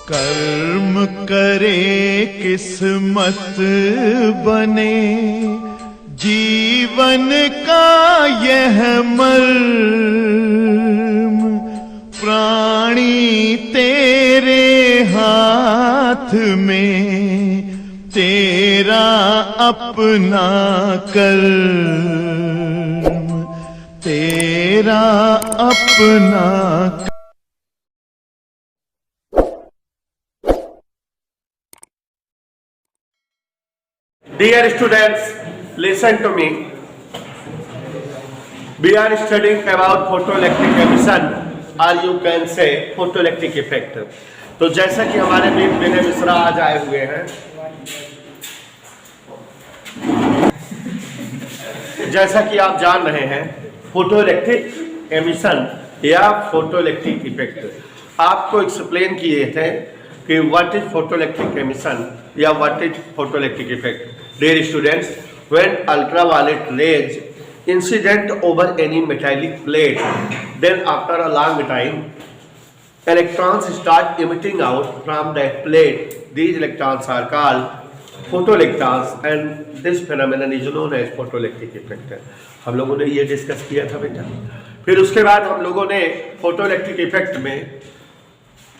कर्म करे किस्मत बने, जीवन का यह मर्म, प्राणी तेरे हाथ में, तेरा अपना कर्म, तेरा अपना। Dear students, listen to me. We are studying about photoelectric emission, or you can say photoelectric effect. तो जैसा कि हमारे बीच विनय मिश्रा आज आए हुए हैं, जैसा कि आप जान रहे हैं, फोटोइलेक्ट्रिक एमिशन या फोटोइलेक्ट्रिक इफेक्ट आपको एक्सप्लेन किए थे कि व्हाट इज फोटोइलेक्ट्रिक एमिशन या what is photoelectric effect. Dear students, when ultraviolet rays incident over any metallic plate, then after a long time, electrons start emitting out from that plate. These electrons are called photoelectrons, and this phenomenon is known as photoelectric effect. हम लोगों ने ये discuss किया था बेटा. फिर उसके बाद हम लोगों ने फोटोइलेक्ट्रिक इफेक्ट में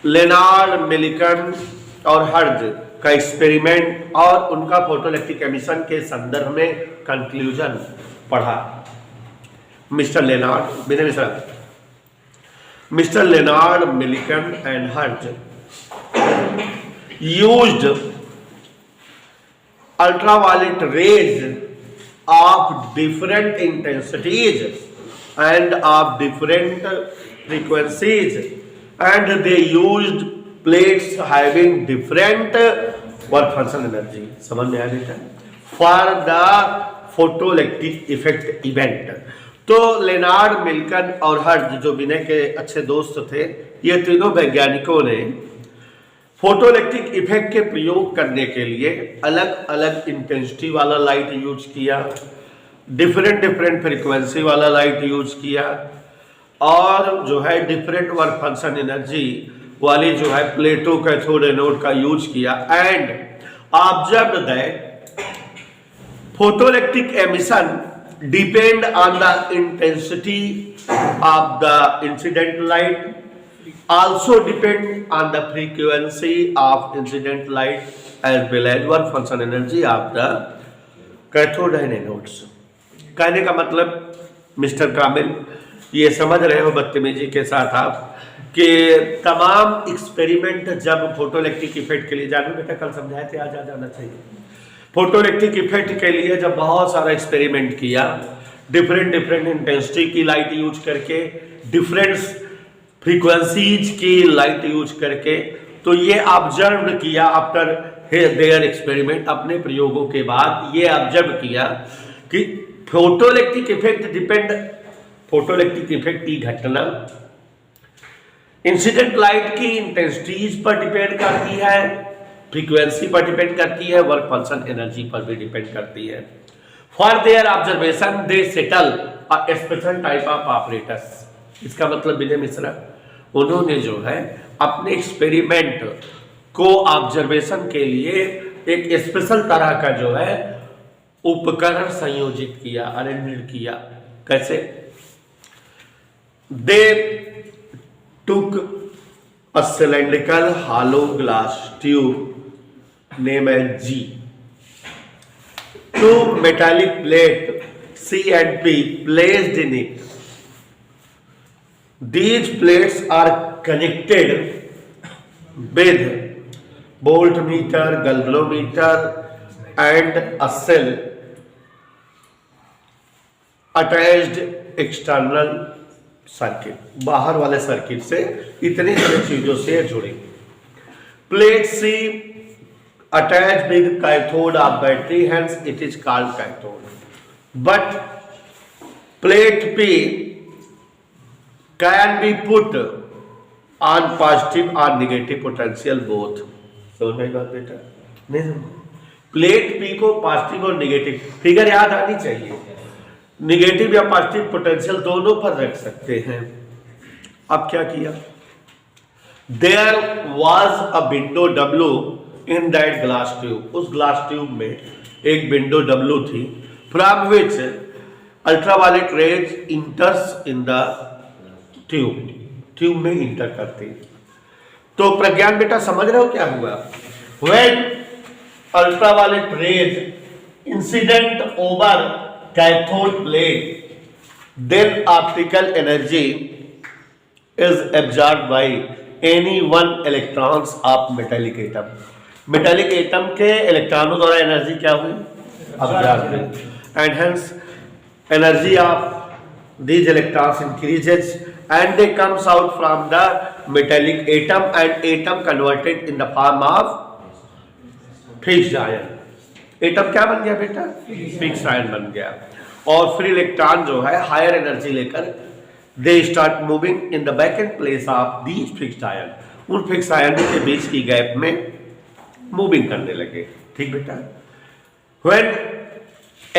लेनार्ड, मिलिकन और हर्ज का एक्सपेरिमेंट और उनका फोटोइलेक्ट्रिक एमिशन के संदर्भ में कंक्लूजन पढ़ा. मिस्टर लेनार्ड, मिलिकन एंड हर्ज used ultraviolet rays of different intensities end of different frequencies, and they used plates having different work function energy. समझ में आया बेटा? For the photoelectric effect event. तो लेनार्ड, मिल्कन और हर्ज जो विनय के अच्छे दोस्त थे, ये तीनों वैज्ञानिकों ने फोटोइलेक्ट्रिक इफेक्ट के प्रयोग करने के लिए अलग अलग इंटेंसिटी वाला लाइट यूज किया, डिफरेंट फ्रीक्वेंसी वाला लाइट यूज किया, और जो है डिफरेंट वर्क फंक्शन एनर्जी वाली जो है प्लेटो, कैथोड, एनोड का यूज किया, and observe that photoelectric emission depend on the intensity of the incident light, also depend on the frequency of incident light as well as work function energy of the cathode and anodes. कहने का मतलब mister कामिल, ये समझ रहे हो बदतमीजी के साथ आप कि तमाम एक्सपेरिमेंट जब फोटोइलेक्ट्रिक इफेक्ट के लिए, जानू बेटा कल समझाए थे, आज आ जाना चाहिए. फोटोइलेक्ट्रिक इफेक्ट के लिए जब बहुत सारा एक्सपेरिमेंट किया, डिफरेंट इंटेंसिटी की लाइट यूज करके, डिफरेंट फ्रीक्वेंसीज की लाइट यूज करके, तो ये ऑब्जर्व किया आफ्टर देयर एक्सपेरिमेंट, अपने प्रयोगों के बाद ये ऑब्जर्व किया कि फोटोइलेक्ट्रिक इफेक्ट की घटना इंसिडेंट लाइट की इंटेंसिटीज पर डिपेंड करती है, फ्रीक्वेंसी पर डिपेंड करती है, वर्क फंक्शन एनर्जी पर भी डिपेंड करती है. For their observation they settle a special type of operators. इसका मतलब विनय मिश्रा, उन्होंने जो है अपने एक्सपेरिमेंट को ऑब्जर्वेशन के लिए एक स्पेशल तरह का जो है उपकरण संयोजित किया, अरेंज किया. कैसे? दे took a cylindrical hollow glass tube named as G. Two metallic plates C and P placed in it. These plates are connected with voltmeter, galvanometer and a cell attached external circuit, बाहर वाले circuit से इतनी सारी चीजों से जुड़ी. Plate C attach with cathode of battery, hence it is called cathode. But plate P can be put on positive और negative potential both. समझ में बात बेटा? नहीं समझ. प्लेट पी को पॉजिटिव और नेगेटिव फिगर याद आनी चाहिए. निगेटिव या पॉजिटिव पोटेंशियल दोनों पर रख सकते हैं. अब क्या किया? there was a window W in that glass tube. उस glass tube में एक window W थी, from which ultraviolet rays enters in the tube. Tube में इंटर करती। तो प्रज्ञान बेटा समझ रहे हो क्या हुआ? When ultraviolet rays incident over cathode plate, then optical energy is absorbed by any one electrons of metallic atom. metallic atom के इलेक्ट्रॉनों द्वारा एनर्जी क्या हुई? Absorbed हुई, and hence energy of these electrons increases and they comes out from the metallic atom and atom converted in the form of fixed ion. Atom क्या बन गया बेटा? फिक्स आयन बन गया। और फिर इलेक्ट्रॉन जो है हायर एनर्जी लेकर they start moving in the vacant place of these fixed ion, उन फिक्स आयन के बीच की गैप में मूविंग करने लगे। ठीक बेटा? When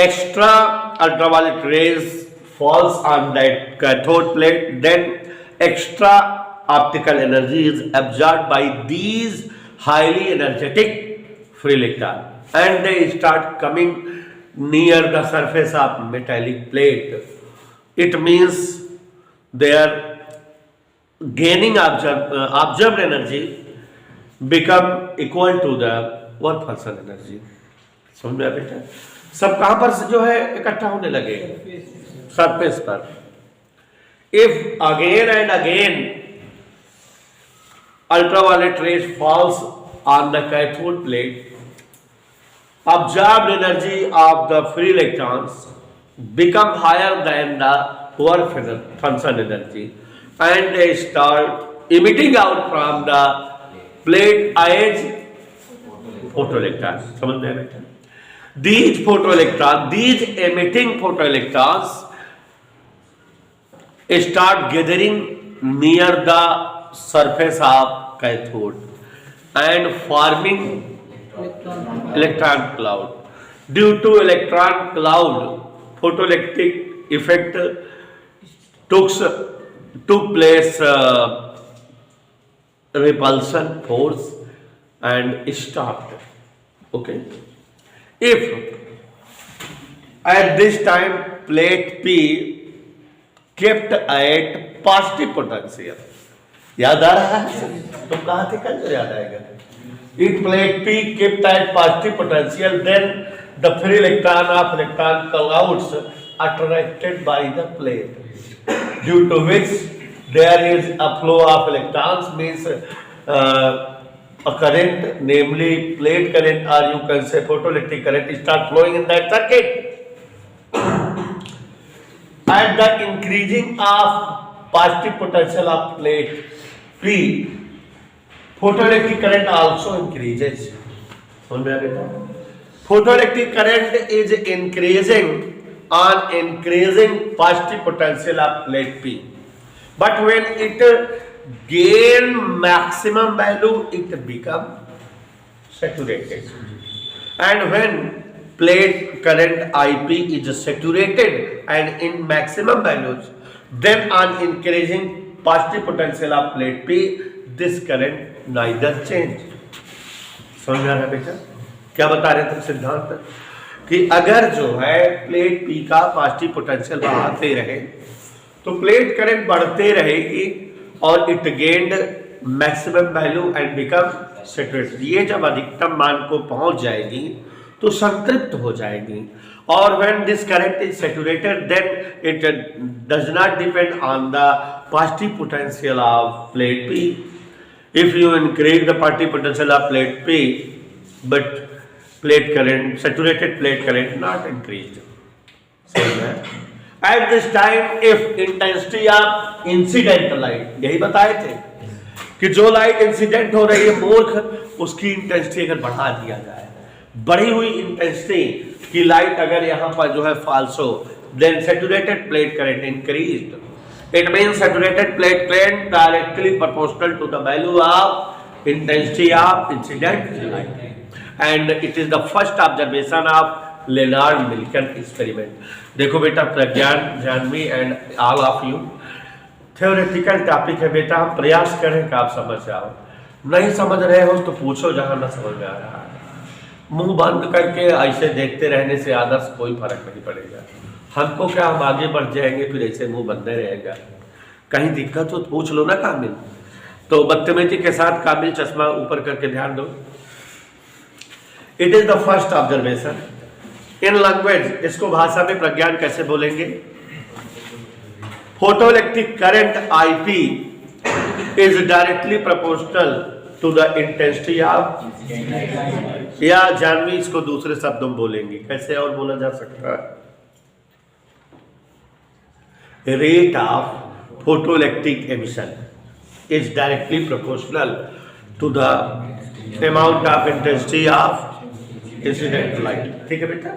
extra ultraviolet rays falls on that cathode plate, then extra optical energy is absorbed by these highly energetic free electrons and they start coming near the surface of metallic plate. It means they are gaining observed energy become equal to the work function energy. समझ में आया बेटा? सब कहां पर जो है इकट्ठा होने लगे? सरफेस पर। If again and again ultraviolet rays falls on the cathode plate, absorbed energy of the free electrons become higher than the work function energy and they start emitting out from the plate as photoelectrons. समझ में आया बेटा? These photoelectrons, these emitting photoelectrons start gathering near the surface of cathode and forming electron cloud. Due to electron cloud, photoelectric effect took place, repulsion force and stopped. Okay. If at this time plate P kept at positive potential, याद आ रहा है? तुम कहाँ थे कल? जो याद आएगा। If plate P kept at positive potential, then the free electron of electron clouds attracted by the plate, due to which there is a flow of electrons, means a current, namely plate current, or you can say photoelectric current, start flowing in that circuit. At the increasing of positive potential of plate P, photoelectric current also increases. समझ में आ गया? Photoelectric current is increasing on increasing positive potential of plate P, but when it gain maximum value, it become saturated, and when plate current IP is saturated and in maximum values, then on increasing positive potential of plate P, this current neither change. समझ में आ रहा है बेटा? क्या बता रहे थे सिद्धांत? कि अगर जो है प्लेट P का पॉजिटिव पोटेंशियल बढ़ाते रहे तो प्लेट करंट बढ़ते रहेगी और it gained maximum value and become saturated. ये जब अधिकतम मान को पहुंच जाएगी तो संतृप्त हो जाएगी, और when this current is saturated, then it does not depend on the positive potential of plate P. If you increase the positive potential of plate P, but plate current, saturated plate current not increased. Same है। At this time, if intensity of incident light, यही बताए थे कि जो light incident हो रही है मूर्ख, उसकी इंटेंसिटी अगर बढ़ा दिया जाए, बढ़ी हुई इंटेंसिटी की लाइट अगर यहाँ पर जो है फॉल्स हो, then saturated plate current increased. It means saturated plate current directly proportional to the value of intensity of incident light, and it is the first observation of Leonard Millikan experiment. देखो बेटा Pragyan, Jahnavi and all of you, theoretical topic है बेटा, हम प्रयास करें कि आप समझ जाओ। नहीं समझ रहे हो तो पूछो जहां ना समझ में आ रहा है। मुंह बंद करके ऐसे देखते रहने से आदर्श कोई फर्क नहीं पड़ेगा। हमको क्या, हम आगे बढ़ जाएंगे, फिर ऐसे मुंह बंदे रहेगा। कहीं दिक्कत हो तो पूछ लो ना कामिल। तो बदतमीजी के साथ कामिल चश्मा ऊपर करके ध्यान दो। It is the first observation in language. इसको भाषा में प्रज्ञान कैसे बोलेंगे? Photoelectric current IP is directly proportional to the intensity of, या जानवी इसको दूसरे शब्दों में बोलेंगे, कैसे और बोला जा सकता है? Rate of photoelectric emission is directly proportional to the amount of intensity of incident light. ठीक है बेटा।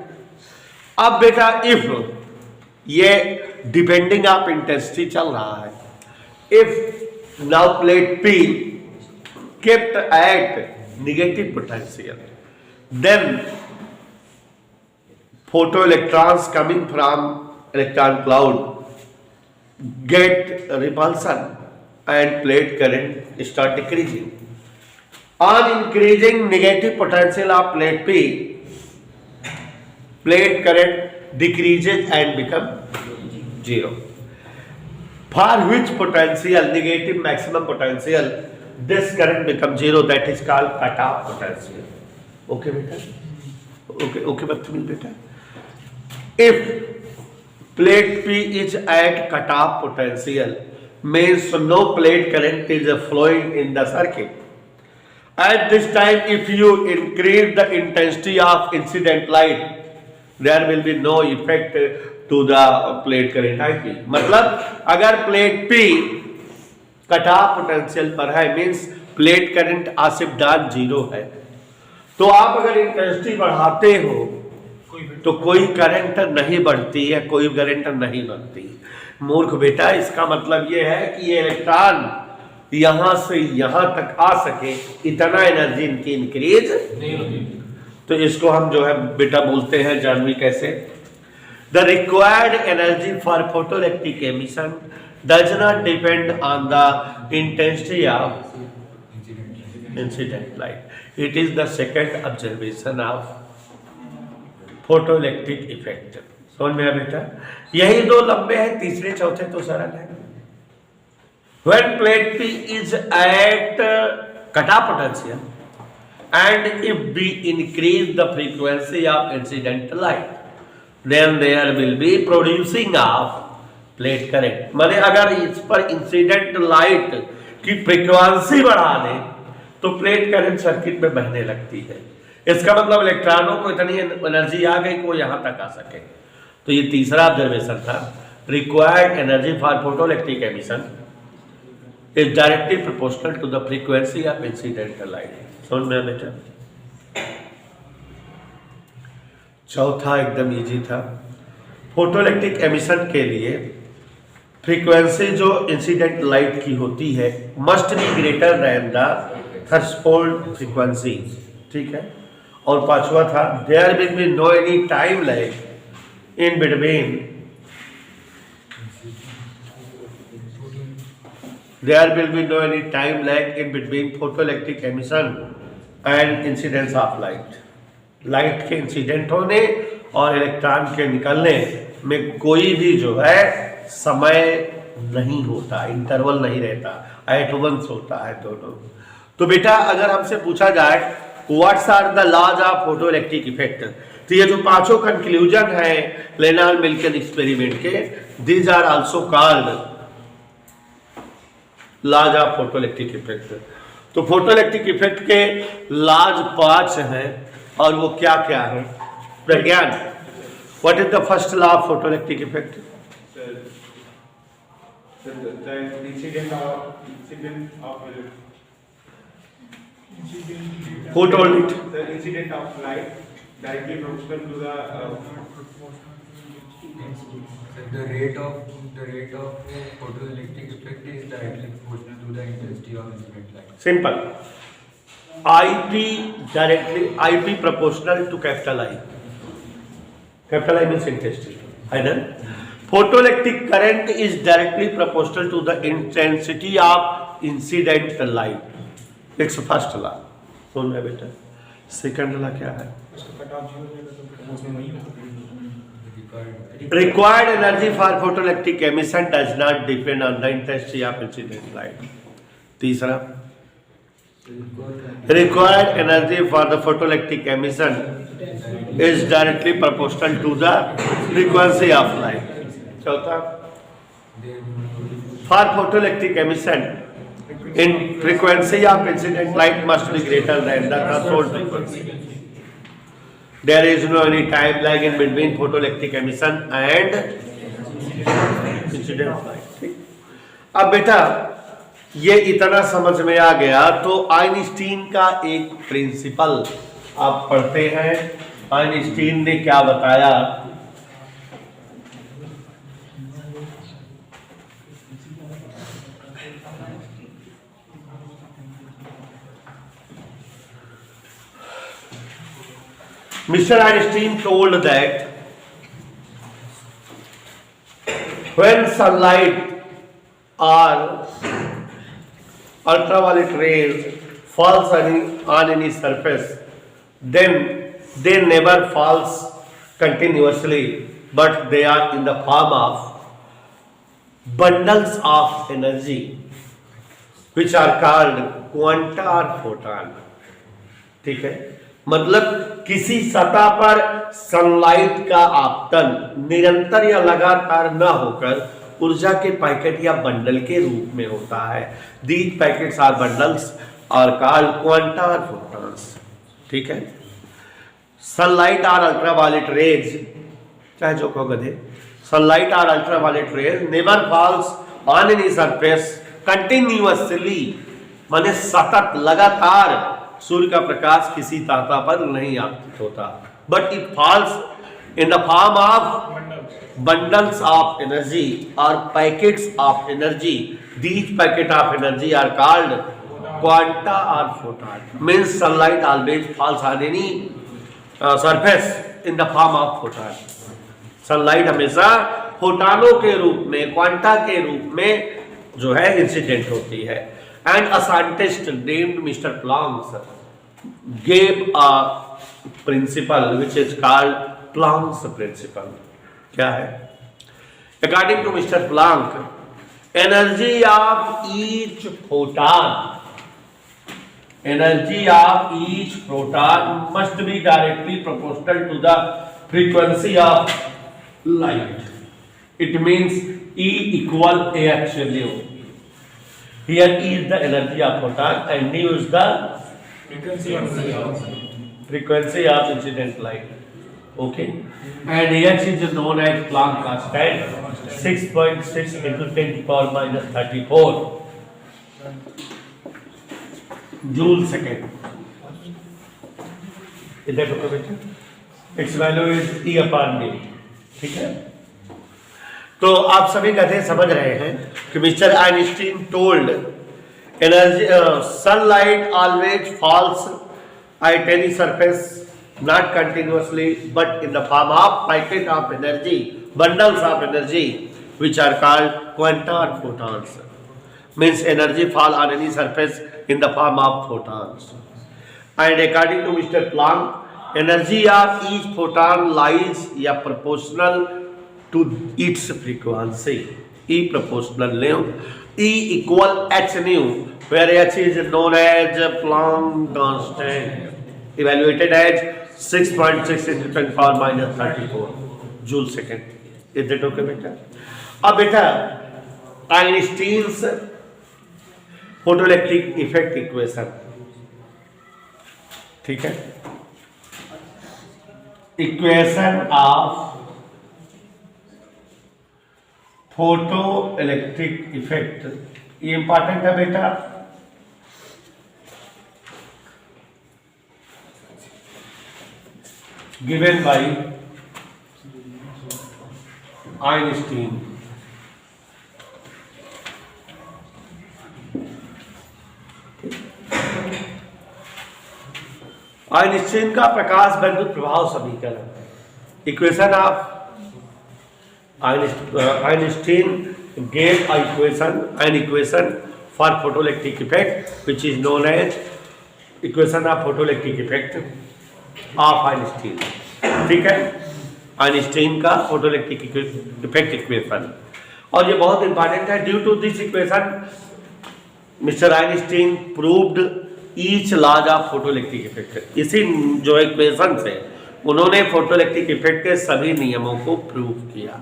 अब बेटा इफ ये डिपेंडिंग ऑफ इंटेंसिटी चल रहा है, if now plate P kept at negative potential, then photoelectrons coming from electron cloud get repulsion and plate current start decreasing. On increasing negative potential of plate P, plate current decreases and become zero. For which potential, negative maximum potential, this current becomes zero, that is called cutoff potential. Okay beta? Okay बच्चों बेटा। If plate P is at cutoff potential, means no plate current is flowing in the circuit. At this time, if you increase the intensity of incident light, there will be no effect to the plate current IP. मतलब अगर plate P cutoff potential पर है, means plate current आसिफदान zero है, तो आप अगर intensity बढ़ाते हो तो कोई करंट नहीं बढ़ती है, कोई करंट नहीं बनती। मूर्ख बेटा, इसका मतलब ये है कि ये इलेक्ट्रॉन यहां से यहां तक आ सके, इतना एनर्जी इनकी इंक्रीज नहीं होती। तो इसको हम जो है बेटा बोलते हैं, जानवी कैसे? The required energy for photoelectric emission does not depend on the intensity of incident light. It is the second observation of photoelectric effect. समझ में आया बेटा? यही दो लंबे हैं, तीसरे चौथे तो सरल है। When plate P is at cutoff potential and if we increase the frequency of incident light, then there will be producing of plate current. माने अगर इस पर इंसिडेंट लाइट की फ्रीक्वेंसी बढ़ा दें तो प्लेट करंट सर्किट में बहने लगती है। इसका मतलब इलेक्ट्रॉनों को इतनी एनर्जी आ गई कि वो यहां तक आ सके। तो ये तीसरा ऑब्जर्वेशन था, required energy for photoelectric emission is directly proportional to the frequency of incident light. समझ में बेटा? चौथा एकदम इजी था। फोटोइलेक्ट्रिक एमिशन के लिए फ्रीक्वेंसी जो इंसिडेंट लाइट की होती है must be greater than the threshold frequency. ठीक है। और पांचवा था, there will be no any time lag in between, there will be no any time lag in between photoelectric emission and incidence of light. Light के incident होने और electron के निकलने में कोई भी जो है समय नहीं होता, इंटरवल नहीं रहता, एट वंस होता है दोनों। तो बेटा अगर हमसे पूछा जाए what's are the laws of photoelectric effect, तो ये जो पांचों कंक्लूजन है लेनार्ड मिल्टन एक्सपेरिमेंट के, these are also called laws of photoelectric effect. तो फोटोइलेक्ट्रिक इफेक्ट के लॉज 5 हैं और वो क्या क्या है? Pragyan, what is the first law of photoelectric effect? The incident of Who told it? The incident of light directly proportional to the the rate of photoelectric effect is directly proportional to the intensity of incident light. Simple. IP proportional to capital I. Capital I means intensity. है ना? photoelectric current is directly proportional to the intensity of incident light। एक first ला सुन रहे बेटा, second ला क्या है? Required energy for photoelectric emission does not depend on the intensity of incident light। तीसरा, required energy for the photoelectric emission is directly proportional to the frequency of light। चौथा, for photoelectric emission in frequency of incident light must be greater than the threshold frequency। There is no any time lag in between photoelectric emission and incident light। अब बेटा ये इतना समझ में आ गया तो Einstein का एक प्रिंसिपल आप पढ़ते हैं। आइंस्टीन ने क्या बताया? Mr. Einstein told that when sunlight or ultraviolet rays falls on any surface, then they never falls continuously, but they are in the form of bundles of energy, which are called quanta or photon। ठीक है, मतलब किसी सतह पर sunlight का आपतन निरंतर या लगातार न होकर ऊर्जा के पैकेट या बंडल के रूप में होता है। दीज पैकेट्स आर बंडल्स और कॉल्ड क्वांटा और फोटॉन्स। ठीक है, सनलाइट और अल्ट्रावायलेट रेज, चाहे जो कहो गधे, सनलाइट और ultraviolet rays never false on any surface continuously, माने सतत लगातार सूर्य का प्रकाश किसी सतह पर नहीं आपतित होता, but it falls in the form of bundles of energy और packets of energy. These packet of energy are called quanta और photon. Means sunlight always falls on any surface in the form of photon. Sunlight हमेशा फोटॉनों के रूप में, quanta के रूप में जो है इंसिडेंट होती है। And a scientist named Mr. Planck gave a principle which is called Planck's principle। क्या है? According to Mr. Planck, energy of each photon must be directly proportional to the frequency of light। It means E equal AH nu। Here E is the energy of photon and nu is the frequency of incident light। Okay, and AH is known as Planck constant, 6.6 into 10 to the power minus 34 joule second। इधर देखो बेटा, its value is E upon d। ठीक है, तो आप सभी कथें समझ रहे हैं कि mister Einstein told energy sunlight always falls at any surface not continuously but in the form of packet of energy, bundles of energy which are called quanta or photons। Means energy fall on any surface in the form of photons। And according to Mr. Planck, energy of each photon lies proportional to its frequency। E proportional nu, E equal h nu, where h is known as Planck constant, evaluated as 6.6 into 10 to the power minus 34 joule second। Is that okay बेटा? अब बेटा Einstein's photoelectric effect equation, ठीक है, equation of photo electric effect, ये important है बेटा। Given by Einstein. Einstein का प्रकाश वैद्युत प्रभाव समीकरण, equation of Einstein gave an equation for photoelectric effect, which is known as equation of photoelectric effect of Einstein. ठीक है, आइंस्टीन का फोटोइलेक्ट्रिक इफेक्ट इक्वेशन, और ये बहुत इंपॉर्टेंट है. Due to this equation mister Einstein proved each laws of photoelectric effect. इसी जो equation से उन्होंने फोटोइलेक्ट्रिक इफेक्ट के सभी नियमों को प्रूव किया.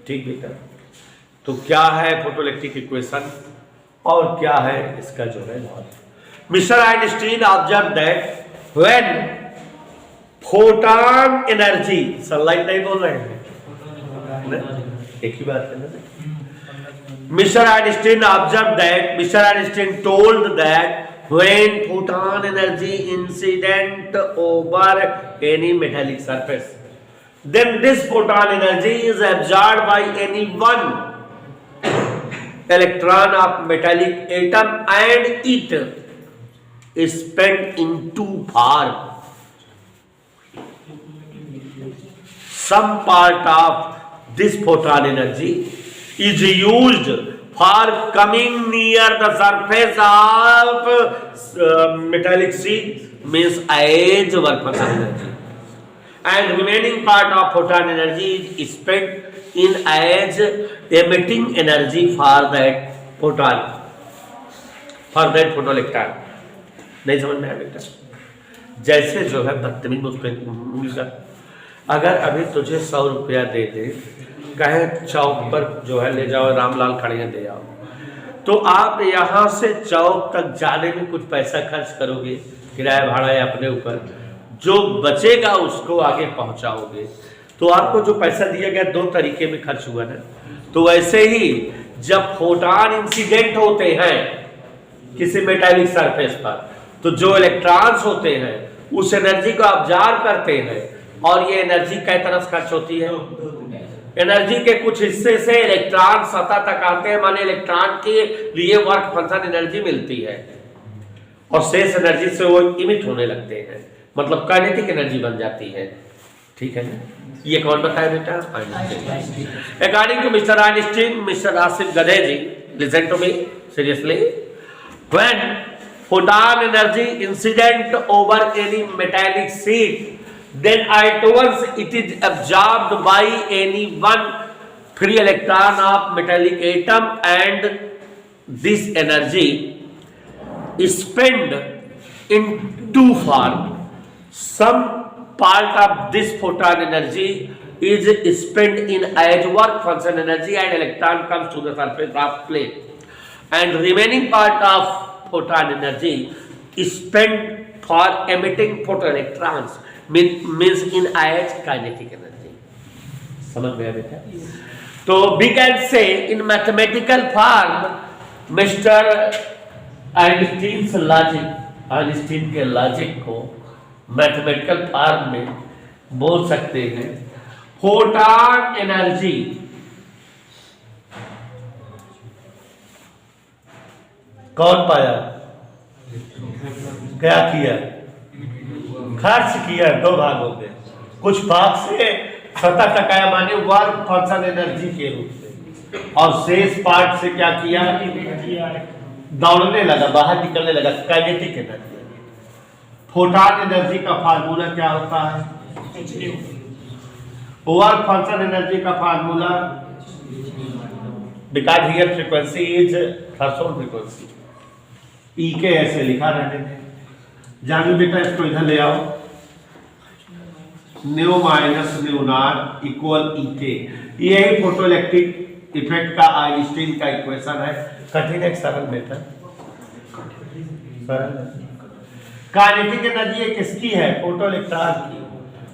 ठीक बेटा, तो क्या है फोटोइलेक्ट्रिक इक्वेशन और क्या है इसका जो है law. Mister Einstein observe that when photon energy, sunlight नहीं बोल रहे हैं, एक ही बात है ना. Mr. Einstein observed that, Mr. Einstein told that when photon energy incident over any metallic surface, then this photon energy is absorbed by any one electron of metallic atom and it is spent into form. Some part of this photon energy is used for coming near the surface of metallic sheet, means edge work function energy, and remaining part of photon energy is spent in edge emitting energy for that photon, for that photoelectron. नहीं समझ में आया बेटा? जैसे जो है बदतमीज मुझको अगर अभी तुझे 100 रुपया दे दे, कहे चौक पर जो है ले जाओ, रामलाल खड़े दे आओ, तो आप यहाँ से चौक तक जाने में कुछ पैसा खर्च करोगे, किराया भाड़ा है अपने ऊपर, जो बचेगा उसको आगे पहुँचाओगे. तो आपको जो पैसा दिया गया 2 तरीके में खर्च हुआ ना. तो वैसे ही जब फोटॉन इंसिडेंट होते हैं किसी मेटालिक सरफेस पर, तो जो इलेक्ट्रॉन्स होते हैं उस एनर्जी को ऑब्जर्व करते हैं, और ये एनर्जी कई तरह से खर्च होती है. एनर्जी के कुछ हिस्से से इलेक्ट्रॉन सतह तक आते हैं, माने इलेक्ट्रॉन के लिए वर्क फंक्शन एनर्जी मिलती है, और शेष एनर्जी से वो इमिट होने लगते हैं, मतलब काइनेटिक एनर्जी बन जाती है. ठीक है ना? ये कौन बताया बेटा? Einstein. According to mister Einstein, mister Asif गधे ji, listen to me seriously, when photon energy incident over any metallic sheet, then at once it is absorbed by any one free electron of metallic atom, and this energy is spent in 2 forms. Some part of this photon energy is spent in edge work function energy and electron comes to the surface of plate, and remaining part of photon energy is spent for emitting photoelectrons, means in edge kinetic energy. समझ गया बेटा? तो we can say in mathematical form mister Einstein logic, Einstein के logic को mathematical form में बोल सकते हैं. फोटॉन एनर्जी कौन पाया? क्या किया? खर्च किया 2 भागों में. कुछ भाग से सतह तक आया, माने वर्क फंक्शन एनर्जी के रूप में, और शेष पार्ट से क्या किया? दौड़ने लगा, बाहर निकलने लगा, काइनेटिक एनर्जी. फोटॉन एनर्जी का फार्मूला क्या होता है? वर्क फंक्शन एनर्जी का formula, because here frequency is threshold frequency, E k ऐसे लिखा रहने थे. जानू बेटा इसको इधर ले आओ. Nu minus nu not equal E k. यही फोटोइलेक्ट्रिक इफेक्ट का आइंस्टीन का इक्वेशन है. कठिन है सरल बेटा? सरल. काइनेटिक एनर्जी किसकी है? फोटोइलेक्ट्रॉन की.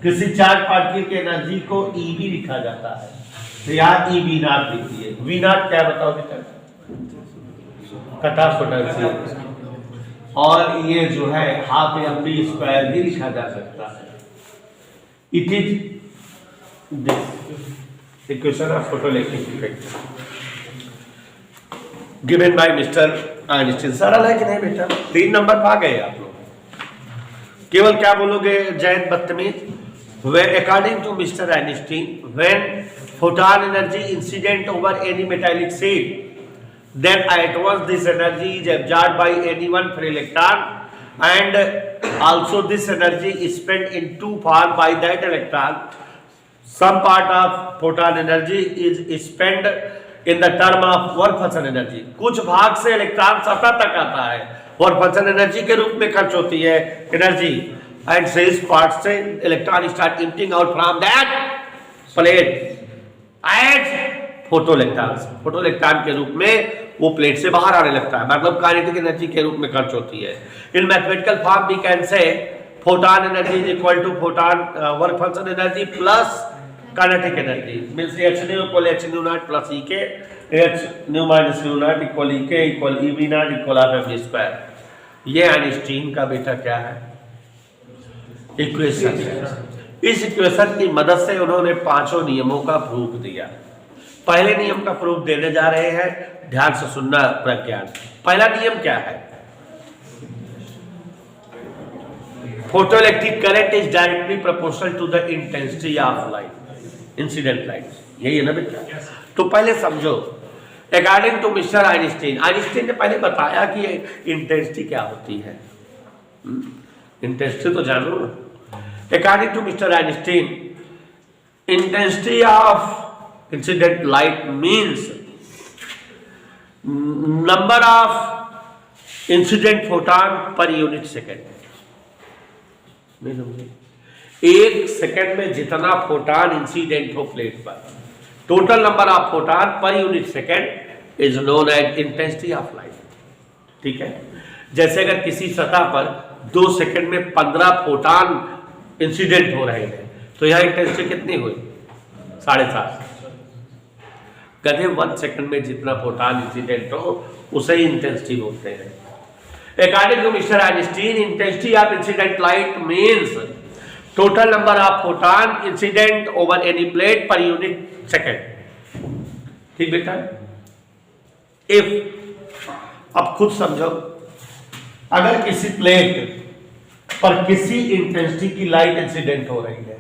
किसी चार्ज पार्टिकल की एनर्जी को ई भी लिखा जाता है, तो यहाँ ई वी नॉट लिखिए. वी नॉट क्या बताओ बेटा? Cut off potential. और ये जो है हाफ एम बी स्क्वायर भी लिखा जा सकता है. It is this equation of photoelectric effect given bye mister Einstein. सरल है कि नहीं बेटा? 3 नंबर पा गए आप लोग. केवल क्या बोलोगे जैन बदतमीज? According to mister Einstein, when photon energy incident over any metallic sheet, then at once this energy is absorbed by any one free electron, and also this energy is spent in two forms by that electron. Some part of photon energy is spent in the term of work function energy. कुछ भाग से electron सतह तक आता है, work function energy के रूप में खर्च होती है एनर्जी, एंड से इस पार्ट से electron start emitting out from that plate as photo electrons. Photo electron के रूप में वो प्लेट से बाहर आने लगता है, मतलब काइनेटिक एनर्जी के रूप में खर्च होती है। In mathematical form we can say photon energy is equal to photon work function energy plus kinetic energy, means h nu equal h nu naught plus e K, h nu minus nu नॉट equal e K equal e v naught equal half mv square. ये Einstein का बेटा क्या है, equation. इस equation की मदद से उन्होंने पांचों नियमों का प्रूफ दिया। पहले नियम का प्रूफ देने जा रहे हैं, ध्यान से सुनना प्रज्ञान। पहला नियम क्या है, photoelectric current is directly proportional to the intensity of light, incident light. यही है ना बेटा? तो पहले समझो, according to mister Einstein, Einstein ने पहले बताया कि इंटेंसिटी क्या होती है। इंटेंसिटी तो जानो। According to mister Einstein, intensity of incident light means number of incident photon per unit second. एक सेकेंड में जितना फोटॉन इंसिडेंट हो प्लेट पर, total number of photon per unit second is known as intensity of light. ठीक है, जैसे अगर किसी सतह पर 2 सेकेंड में 15 फोटॉन इंसिडेंट हो रहे हैं तो यहां इंटेंसिटी कितनी हुई, 7.5। कहते 1 सेकेंड में जितना फोटॉन इंसिडेंट हो उसे ही इंटेंसिटी बोलते हैं। According to Mr. Einstein, intensity of incident light means total number of photon incident over any plate per unit second. ठीक बेटा? If, अब खुद समझो, अगर किसी प्लेट पर किसी इंटेंसिटी की लाइट इंसिडेंट हो रही है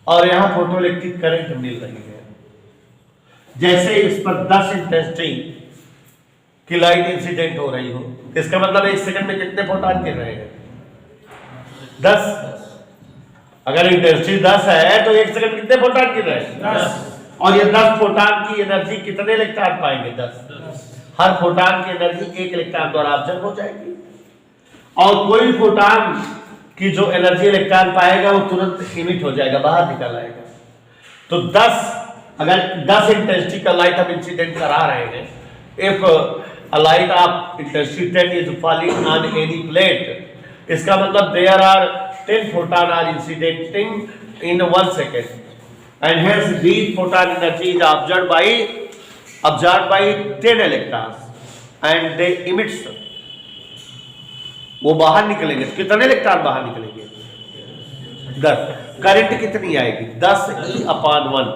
और यहां फोटोइलेक्ट्रिक करंट मिल रही है, जैसे इस पर 10 इंटेंसिटी की लाइट इंसिडेंट हो रही हो, इसका मतलब 1 सेकंड में कितने फोटॉन गिर रहे हैं, 10। अगर इंटेंसिटी 10 है तो 1 सेकंड कितने फोटॉन गिर रहे हैं, 10। और ये 10 फोटॉन की एनर्जी कितने इलेक्ट्रॉन पाएंगे, 10। हर फोटॉन की एनर्जी 1 इलेक्ट्रॉन द्वारा ऑब्जर्व हो जाएगी, और कोई फोटॉन की जो एनर्जी इलेक्ट्रॉन पाएगा वो तुरंत इमिट हो जाएगा, बाहर निकल आएगा। तो 10, अगर 10 इंटेंसिटी का लाइट हम इंसिडेंट करा रहे हैं, if a light of intensity 10 is falling on any plate, इसका मतलब there are 10 photon are incidenting in 1 second, and hence these photon energy is absorbed by 10 electrons and they emits, वो बाहर निकलेंगे। कितने इलेक्ट्रॉन बाहर निकलेंगे, 10। करंट कितनी आएगी, 10E/1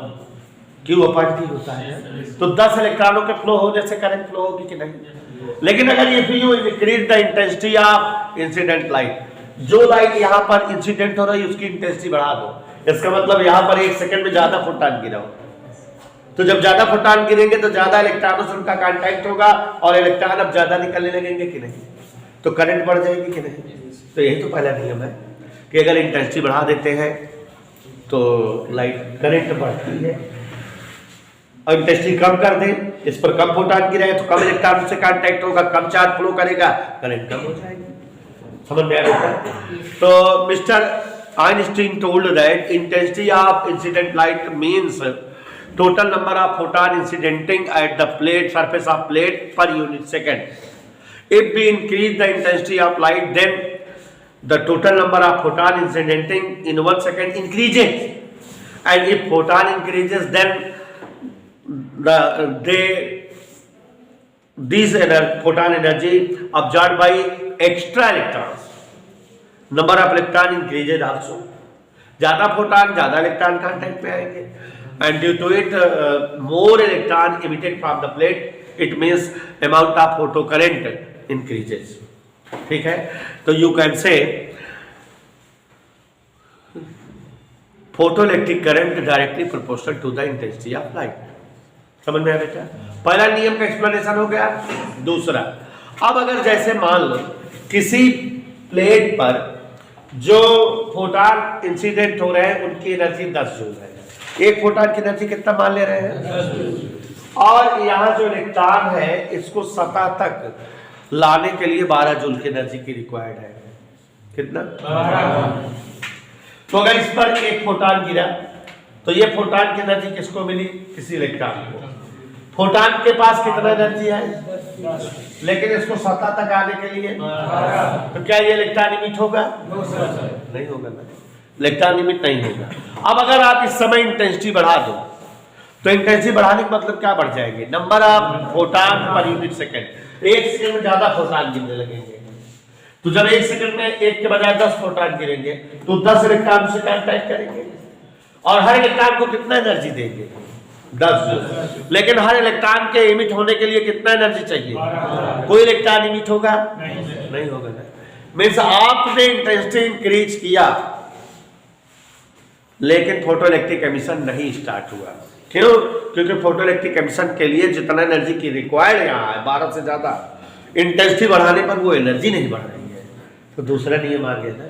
Q/T होता है। तो 10 इलेक्ट्रॉनों के फ्लो होने से करंट फ्लो होगी कि नहीं। लेकिन अगर ये you increase the intensity of incident light, जो लाइट यहाँ पर इंसिडेंट हो रही है उसकी इंटेंसिटी बढ़ा दो, इसका मतलब यहाँ पर 1 सेकंड में ज्यादा फोटॉन गिरा हो, तो जब ज्यादा फोटॉन गिरेंगे तो ज्यादा इलेक्ट्रॉनों से उनका कांटेक्ट होगा और इलेक्ट्रॉन अब ज्यादा निकलने लगेंगे कि नहीं, तो करंट बढ़ जाएगी कि नहीं। तो यही तो पहला नियम है कि अगर इंटेंसिटी बढ़ा देते हैं तो लाइट करंट बढ़ती है, और इंटेंसिटी कम कर दें, इस पर कम फोटॉन गिरे तो कम इलेक्ट्रॉन से कांटेक्ट होगा, कम चार्ज फ्लो करेगा, करंट कम हो जाएगी। समझ में आया? तो mister Einstein told that intensity of incident light means total number of photon incidenting at the plate surface of plate per unit second. If we increase the intensity of light then the total number of photon incidenting in 1 second increases, and if photon increases then these photon energy absorbed by extra electrons, number of electron increases also, ज्यादा photon ज्यादा electron contact पे आएंगे, and due to it more electron emitted from the plate, it means amount of photo current increases। ठीक है, तो you can say photoelectric current directly proportional to the intensity of light. समझ में आया बेटा? पहला नियम का एक्सप्लेनेशन हो गया। दूसरा, अब अगर जैसे मान लो किसी प्लेट पर जो फोटॉन इंसिडेंट हो रहे हैं उनकी एनर्जी 10 जूल है। एक फोटॉन की एनर्जी कितना मान ले रहे हैं? 10 जूल। और यहाँ जो इलेक्ट्रॉन है इसको सतह तक लाने के लिए 12 जूल की एनर्जी की रिक्वायर्ड है। कितना? 12। तो अगर इस पर एक फोटॉन गिरा तो ये फोटॉन की एनर्जी किसको मिली? किसी इलेक्ट्रॉन को। फोटॉन के पास कितना एनर्जी है? लेकिन इसको सतह तक आने के लिए तो क्या ये इलेक्ट्रॉन इमिट होगा? नहीं होगा ना, इलेक्ट्रॉन इमिट नहीं होगा। अब अगर आप इस समय इंटेंसिटी बढ़ा दो तो इंटेंसिटी बढ़ाने का मतलब क्या बढ़ जाएगी? Number of photon per unit second. एक सेकंड में ज्यादा फोटॉन गिरने लगेंगे। तो जब एक सेकंड में एक के बजाय 10 फोटॉन गिरेंगे तो 10 इलेक्ट्रॉन से कांटेक्ट करेंगे और हर इलेक्ट्रॉन को कितना एनर्जी देंगे? 10 जूल। लेकिन हर इलेक्ट्रॉन के इमिट होने के लिए कितना एनर्जी चाहिए? कोई इलेक्ट्रॉन इमिट होगा? नहीं होगा ना। मीन्स आपने इंटेंसिटी इंक्रीज किया लेकिन फोटोइलेक्ट्रिक एमिशन नहीं स्टार्ट हुआ। क्यों? क्योंकि फोटोइलेक्ट्रिक एमिशन के लिए जितना एनर्जी की रिक्वायर्ड यहाँ है 12 से ज्यादा, इंटेंसिटी बढ़ाने पर वो एनर्जी नहीं बढ़ रही है। तो दूसरा नियम आ गया ना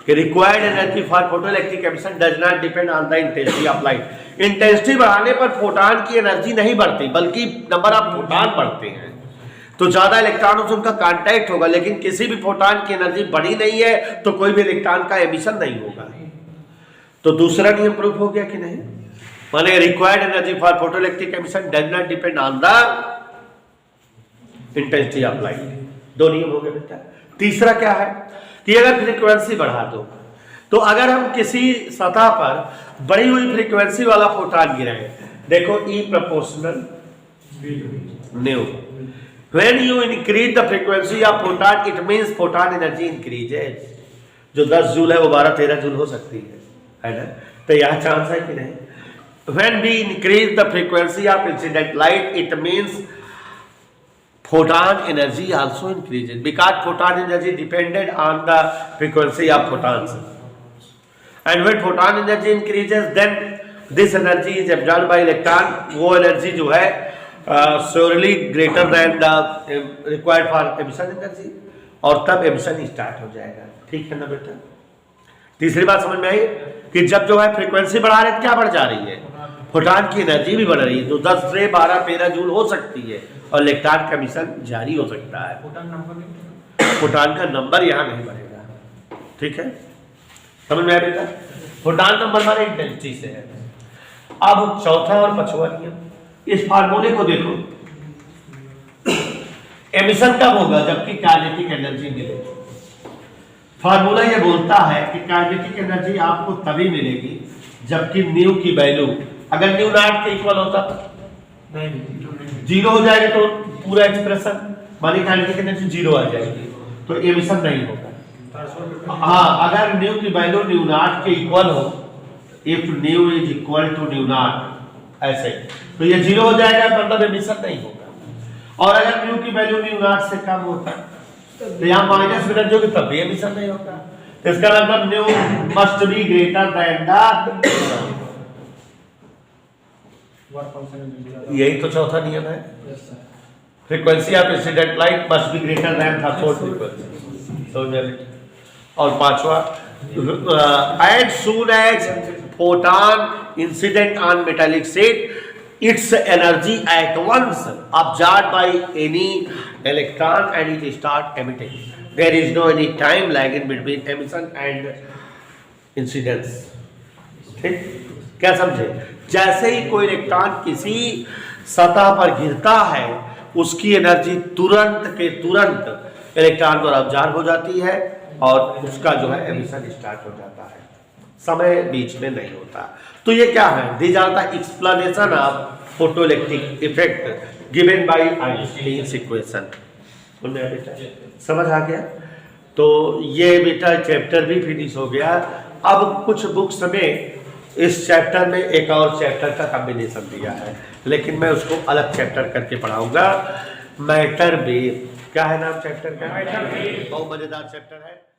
कि required energy for photoelectric emission does not depend on the intensity of light. Intensity बढ़ाने पर फोटॉन की एनर्जी नहीं बढ़ती बल्कि नंबर ऑफ फोटॉन बढ़ते हैं। तो ज्यादा इलेक्ट्रॉनों से उनका कांटेक्ट होगा लेकिन किसी भी फोटॉन की एनर्जी बढ़ी नहीं है तो कोई भी इलेक्ट्रॉन का एमिशन नहीं होगा। तो दूसरा नियम प्रूफ हो गया कि नहीं? माने required energy for photoelectric emission does not depend on the intensity of light. दो नियम हो गए बेटा। तीसरा क्या है कि अगर फ्रीक्वेंसी बढ़ा दो तो अगर हम किसी सतह पर बढ़ी हुई फ्रीक्वेंसी वाला फोटॉन गिराएं, देखो E proportional new. When you increase the frequency of photon it means photon energy increases. जो 10 जूल है वो 12-13 जूल हो सकती है ना? तो यह चांस है कि नहीं? When we increase the frequency of incident light it means photon energy also increases because photon energy depended on the frequency of photons, and when photon energy increases then this energy is absorbed by electron। वो energy जो है surely greater than the required for emission energy और तब emission start हो जाएगा। ठीक है ना बेटा? तीसरी बात समझ में आई कि जब जो है फ्रीक्वेंसी बढ़ा रहे क्या बढ़ जा रही है? फोटॉन की एनर्जी भी बढ़ रही है। तो 10 से 12-13 जूल हो सकती है और इलेक्ट्रॉन का मिशन जारी हो सकता है। फोटॉन का नंबर यहाँ नहीं बढ़ेगा। ठीक है, समझ में आया बेटा? फोटॉन नंबर माने इंटेंसिटी से है। अब चौथा और पांचवा नियम, इस फार्मूले को देखो। एमिशन कब होगा? जबकि काइनेटिक एनर्जी मिले। फार्मूला ये बोलता है कि काइनेटिक एनर्जी आपको तभी मिलेगी जबकि न्यू की वैल्यू अगर न्यू नॉट के इक्वल होता नहीं, जीरो हो जाएगा तो पूरा एक्सप्रेशन मानी काइनेटिक एनर्जी जीरो आ जाएगी तो एमिशन नहीं होगा। हाँ, अगर न्यू की वैल्यू न्यू नॉट के इक्वल हो, if nu is equal to nu naught ऐसे, तो ये जीरो हो जाएगा मतलब एमिशन नहीं होगा। और अगर न्यू की वैल्यू न्यू नॉट से कम होता तो यहाँ माइनस एनर्जी होगी तब भी एमिशन नहीं होगा। तो इसका मतलब nu must be greater than the, यही तो चौथा नियम है। Frequency of incident light must be greater than threshold frequency. और पांचवा, as soon as photon incident on metallic sheet its energy at once absorbed by any electron and it start emitting. There is no any time lag in between emission and incidence. ठीक, क्या समझे? जैसे ही कोई electron किसी सतह पर गिरता है उसकी एनर्जी तुरंत के तुरंत इलेक्ट्रॉन पर अब्जॉर्ब हो जाती है और उसका जो है एमिशन स्टार्ट हो जाता है, समय बीच में नहीं होता। तो ये क्या है? These are the explanation of photoelectric effect given by Einstein's equation. समझ आ गया? तो ये बेटा चैप्टर भी फिनिश हो गया। अब कुछ बुक्स में इस चैप्टर में एक और चैप्टर का कॉम्बिनेशन दिया है लेकिन मैं उसको अलग चैप्टर करके पढ़ाऊंगा। मैटर वेव, क्या है नाम चैप्टर का? बहुत मजेदार चैप्टर है।